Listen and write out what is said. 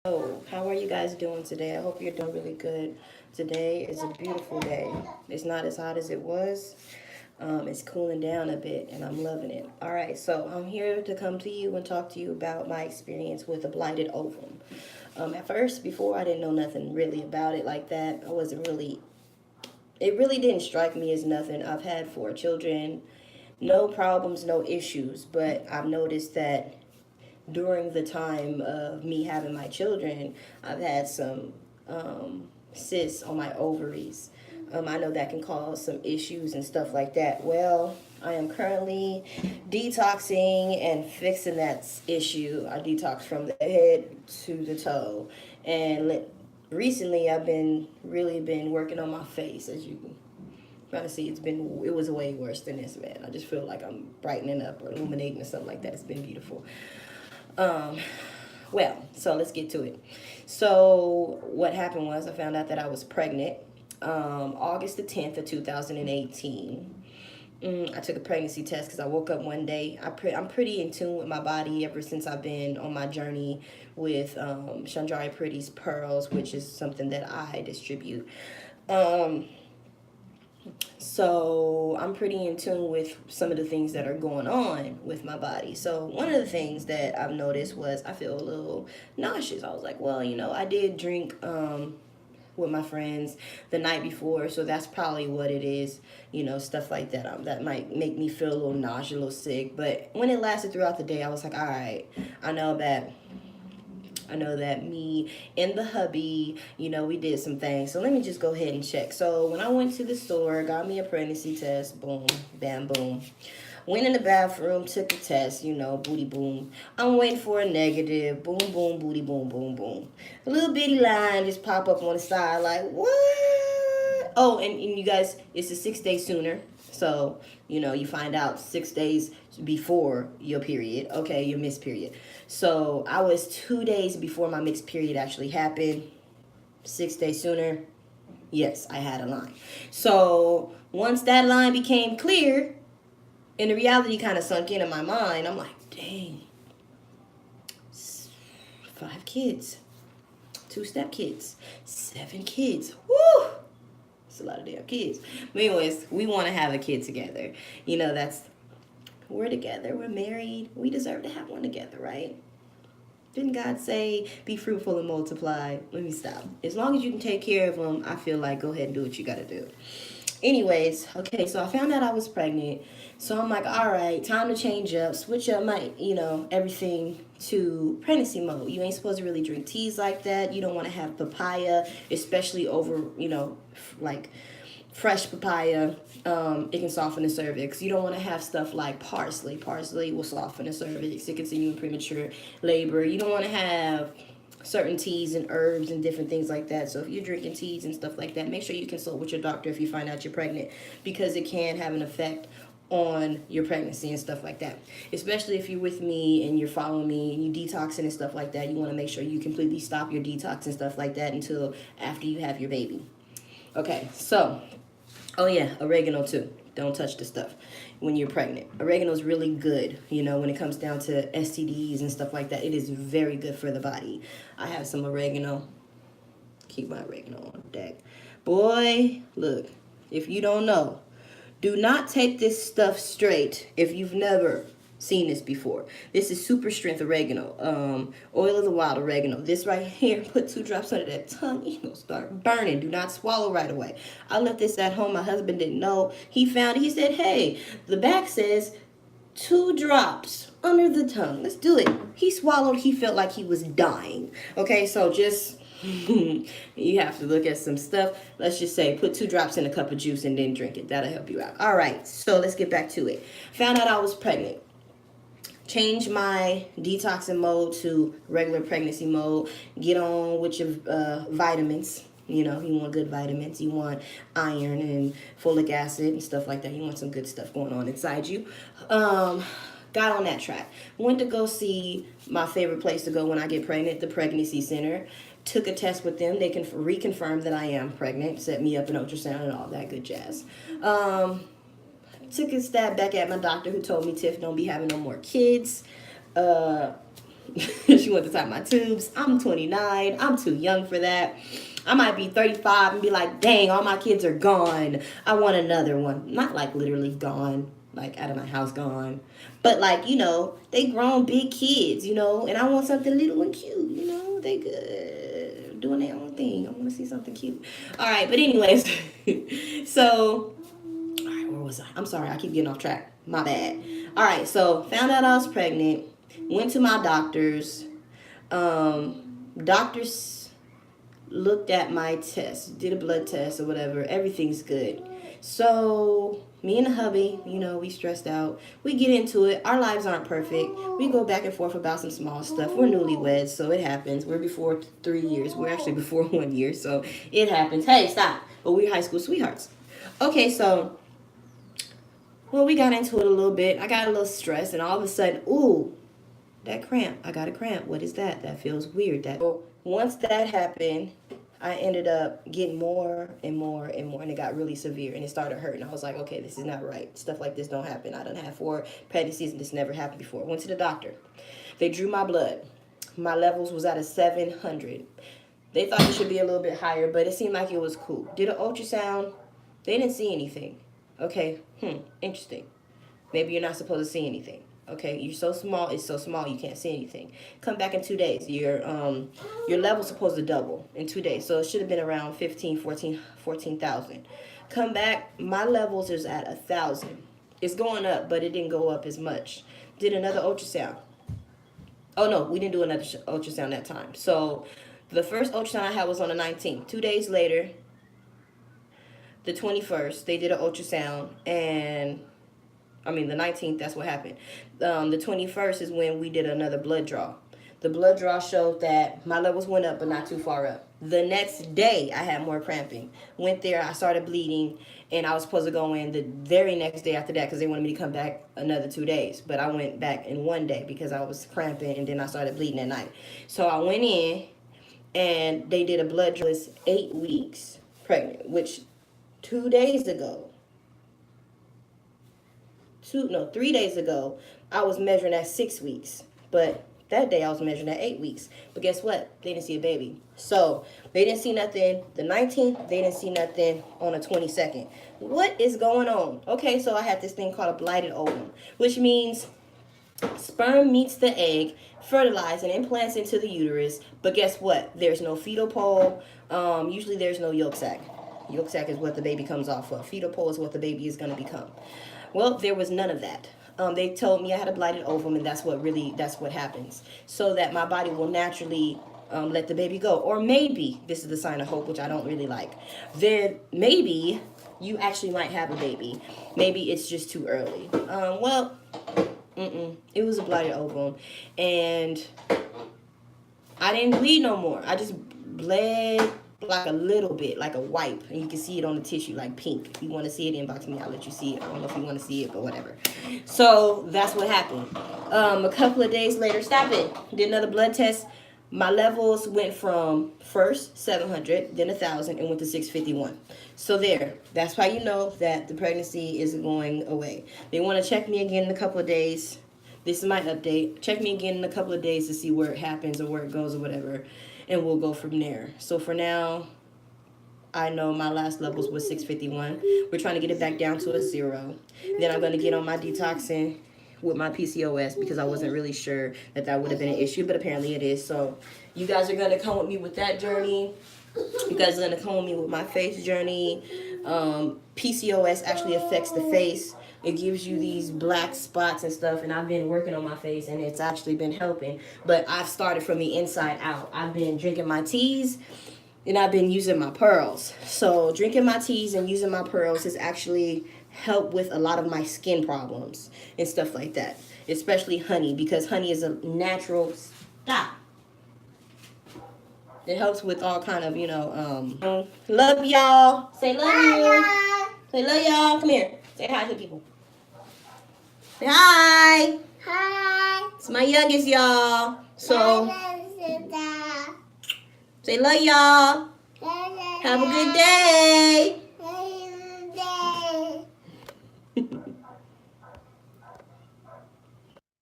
Oh, how are you guys doing today? I hope you're doing really good. Today is a beautiful day. It's not as hot as it was. It's cooling down a bit, and I'm loving it. All right, so I'm here to come to you and talk to you about my experience with a blighted ovum. At first, before I didn't know nothing really about it like that. I wasn't really. It really didn't strike me as nothing. I've had four children, no problems, no issues, but I've noticed that during the time of me having my children, I've had some cysts on my ovaries. I know that can cause some issues and stuff like that. Well, I am currently detoxing and fixing that issue. I detox from the head to the toe, and recently I've been really been working on my face, as you can trying to see. It was way worse than this, man. I just feel like I'm brightening up or illuminating or something like that. It's been beautiful. Um, so let's get to it. So what happened was I found out that I was pregnant August the 10th of 2018. I took a pregnancy test because I woke up one day. I'm pretty in tune with my body ever since I've been on my journey with Shanjari Pretty's Pearls, which is something that I distribute. Um, so I'm pretty in tune with some of the things that are going on with my body. So one of the things that I've noticed was I feel a little nauseous. I was like, well, I did drink with my friends the night before, so that's probably what it is. Stuff like that. That might make me feel a little nauseous, a little sick. But when it lasted throughout the day, I was like, all right, I know that I know that me and the hubby, we did some things. So let me just go ahead and check. So when I went to the store, got me a pregnancy test, boom, bam, boom. Went in the bathroom, took a test, booty boom. I'm waiting for a negative, boom, boom, booty boom, boom, boom. A little bitty line just pop up on the side, like, what? Oh, and you guys, it's a 6 day sooner. So, you find out 6 days before your period, okay, your missed period. So I was 2 days before my mixed period actually happened. 6 days sooner, yes, I had a line. So once that line became clear, and the reality kind of sunk in my mind, I'm like, dang, 5 kids, two step kids, 7 kids. Woo! It's a lot of damn kids. But anyways, we want to have a kid together. That's we're together, we're married, we deserve to have one together, right? Didn't God say, be fruitful and multiply? Let me stop. As long as you can take care of them, I feel like go ahead and do what you got to do. Anyways, okay, so I found out I was pregnant. So I'm like, all right, time to change up, switch up my, everything to pregnancy mode. You ain't supposed to really drink teas like that. You don't want to have papaya, especially over, like fresh papaya. It can soften the cervix. You don't want to have stuff like parsley. Parsley will soften the cervix. It can send you in premature labor. You don't want to have certain teas and herbs and different things like that. So if you're drinking teas and stuff like that, make sure you consult with your doctor if you find out you're pregnant, because it can have an effect on your pregnancy and stuff like that. Especially if you're with me and you're following me and you detoxing and stuff like that, you want to make sure you completely stop your detox and stuff like that until after you have your baby. Okay, so, oh yeah, oregano too. Don't touch the stuff when you're pregnant. Oregano is really good, when it comes down to STDs and stuff like that. It is very good for the body. I have some oregano. Keep my oregano on deck. Boy, look, if you don't know, do not take this stuff straight if you've never seen this before. This is super strength oregano, oil of the wild oregano. This right here, put 2 drops under that tongue, you're gonna start burning. Do not swallow right away. I left this at home. My husband didn't know. He found it. He said, hey, the back says 2 drops under the tongue. Let's do it. He swallowed. He felt like he was dying. Okay, so just you have to look at some stuff. Let's just say put 2 drops in a cup of juice and then drink it. That'll help you out. All right, so let's get back to it. Found out I was pregnant. Change my detoxing mode to regular pregnancy mode. Get on with your vitamins. You want good vitamins. You want iron and folic acid and stuff like that. You want some good stuff going on inside you. Got on that track. Went to go see my favorite place to go when I get pregnant, the pregnancy center. Took a test with them. They can reconfirm that I am pregnant. Set me up an ultrasound and all that good jazz. Took a stab back at my doctor who told me, Tiff, don't be having no more kids. She wanted to tie my tubes. I'm 29. I'm too young for that. I might be 35 and be like, dang, all my kids are gone. I want another one. Not like literally gone, like out of my house gone. But like, you know, they grown big kids, you know, and I want something little and cute, you know. They good doing their own thing. I want to see something cute. All right, but anyways, so, all right, where was I? I'm sorry, I keep getting off track. My bad. All right, so found out I was pregnant. Went to my doctors. Doctors looked at my test, did a blood test or whatever. Everything's good. So me and the hubby, you know, we stressed out. We get into it. Our lives aren't perfect. We go back and forth about some small stuff. We're newlyweds, so it happens. We're before 3 years. We're actually before 1 year, so it happens. Hey, stop. But we're high school sweethearts. Okay, so, well, we got into it a little bit. I got a little stressed, and all of a sudden, ooh, that cramp. I got a cramp. What is that? That feels weird. That once that happened, I ended up getting more and more and more, and it got really severe, and it started hurting. I was like, okay, this is not right. Stuff like this don't happen. I done had 4 pregnancies, and this never happened before. Went to the doctor. They drew my blood. My levels was at a 700. They thought it should be a little bit higher, but it seemed like it was cool. Did an ultrasound. They didn't see anything. Okay, interesting. Maybe you're not supposed to see anything. Okay, you're so small, it's so small you can't see anything. Come back in 2 days. Your level's supposed to double in 2 days. So it should have been around 14,000. Come back, my levels is at 1,000. It's going up, but it didn't go up as much. Did another ultrasound. Oh no, we didn't do another ultrasound that time. So the first ultrasound I had was on the 19th. 2 days later, the 21st, they did an ultrasound, and the 19th, that's what happened. The 21st is when we did another blood draw. The blood draw showed that my levels went up, but not too far up. The next day, I had more cramping. Went there, I started bleeding, and I was supposed to go in the very next day after that because they wanted me to come back another 2 days. But I went back in 1 day because I was cramping, and then I started bleeding at night. So I went in, and they did a blood draw. I was 8 weeks pregnant, which 2 days ago, 3 days ago, I was measuring at 6 weeks. But that day I was measuring at 8 weeks. But guess what? They didn't see a baby. So they didn't see nothing the 19th. They didn't see nothing on the 22nd. What is going on? Okay, so I had this thing called a blighted ovum, which means sperm meets the egg, fertilizes and implants into the uterus. But guess what? There's no fetal pole. Usually there's no yolk sac. Yolk sac is what the baby comes off of. Fetal pole is what the baby is going to become. Well, there was none of that. They told me I had a blighted ovum, and that's what happens. So that my body will naturally let the baby go. Or maybe, this is the sign of hope, which I don't really like, then maybe you actually might have a baby. Maybe it's just too early. It was a blighted ovum, and I didn't bleed no more. I just bled like a little bit, like a wipe, and you can see it on the tissue, like pink. If you want to see it, inbox me, I'll let you see it. I don't know if you want to see it, but whatever. So that's what happened. A couple of days later, stop it, did another blood test. My levels went from first 700, then 1,000, and went to 651. So there, that's why you know that the pregnancy is going away. They want to check me again in a couple of days. This is my update. Check me again in a couple of days to see where it happens or where it goes or whatever, and we'll go from there. So for now, I know my last levels was 651. We're trying to get it back down to a 0. Then I'm going to get on my detoxing with my PCOS because I wasn't really sure that would have been an issue, but apparently it is. So you guys are going to come with me with that journey. You guys are going to come with me with my face journey. PCOS actually affects the face. It gives you these black spots and stuff, and I've been working on my face, and it's actually been helping. But I've started from the inside out. I've been drinking my teas, and I've been using my pearls. So drinking my teas and using my pearls has actually helped with a lot of my skin problems and stuff like that, especially honey, because honey is a natural stop. It helps with all kind of, love y'all. Say love you. Say love y'all. Come here. Say hi to people. Say hi. Hi. It's my youngest, y'all. So, say love y'all. Have a good day.